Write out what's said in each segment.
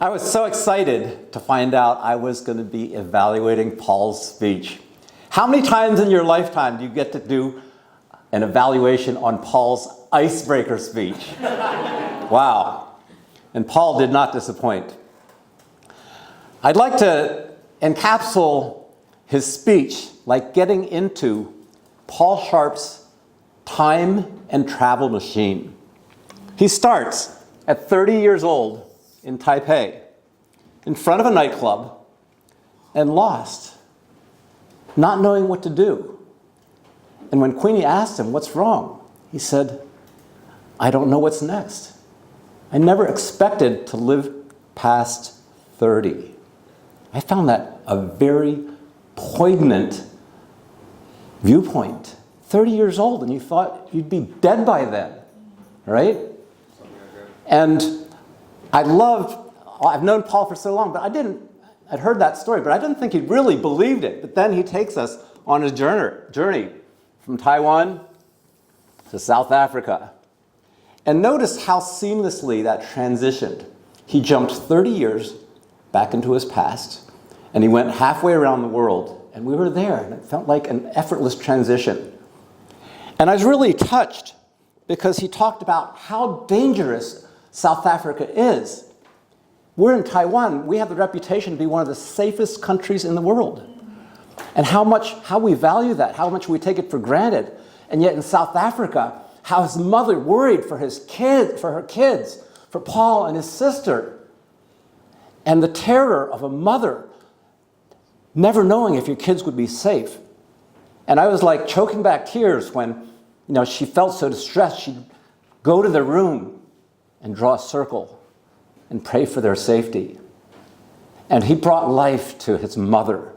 I was so excited to find out I was going to be evaluating Paul's speech. How many times in your lifetime do you get to do an evaluation on Paul's icebreaker speech? Wow. And Paul did not disappoint. I'd like to encapsulate his speech like getting into Paul Sharpe's time and travel machine. He starts at 30 years old in Taipei, in front of a nightclub, and lost, not knowing what to do. And when Queenie asked him, "What's wrong?" he said, "I don't know what's next. I never expected to live past 30. I found that a very poignant viewpoint. 30 years old, and you thought you'd be dead by then, right? And I've known Paul for so long, but I'd heard that story, but I didn't think he really believed it. But then he takes us on his journey from Taiwan to South Africa. And notice how seamlessly that transitioned. He jumped 30 years back into his past, and he went halfway around the world, and we were there, and it felt like an effortless transition. And I was really touched because he talked about how dangerous South Africa is. We're in Taiwan. We have the reputation to be one of the safest countries in the world. And how we value that, how much we take it for granted. And yet in South Africa, how his mother worried for her kids, for Paul and his sister. And the terror of a mother never knowing if your kids would be safe. And I was like choking back tears when, she felt so distressed. She'd go to their room and draw a circle and pray for their safety. And he brought life to his mother,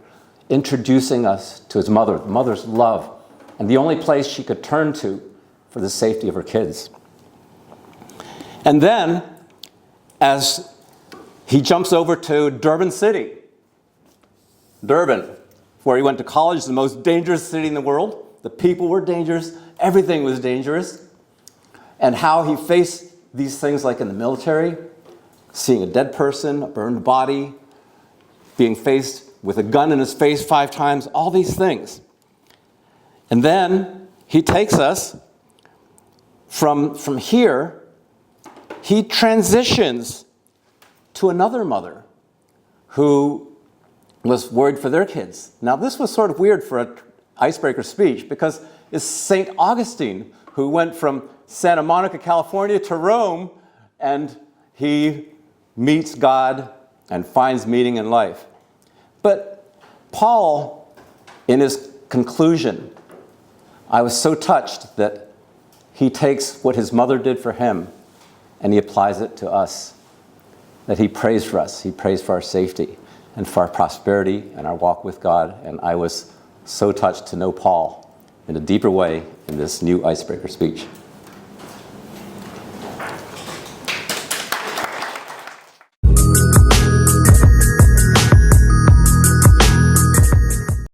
introducing us to his mother, the mother's love, and the only place she could turn to for the safety of her kids. And then, as he jumps over to Durban City, Durban, where he went to college, the most dangerous city in the world. The people were dangerous, everything was dangerous. And how he faced these things like in the military, seeing a dead person, a burned body, being faced with a gun in his face 5 times, all these things. And then he takes us from here, he transitions to another mother who was worried for their kids. Now this was sort of weird for an icebreaker speech because it's St. Augustine who went from Santa Monica, California to Rome, and he meets God and finds meaning in life. But Paul, in his conclusion, I was so touched that he takes what his mother did for him and he applies it to us. That he prays for us, he prays for our safety and for our prosperity and our walk with God. And I was so touched to know Paul in a deeper way in this new icebreaker speech.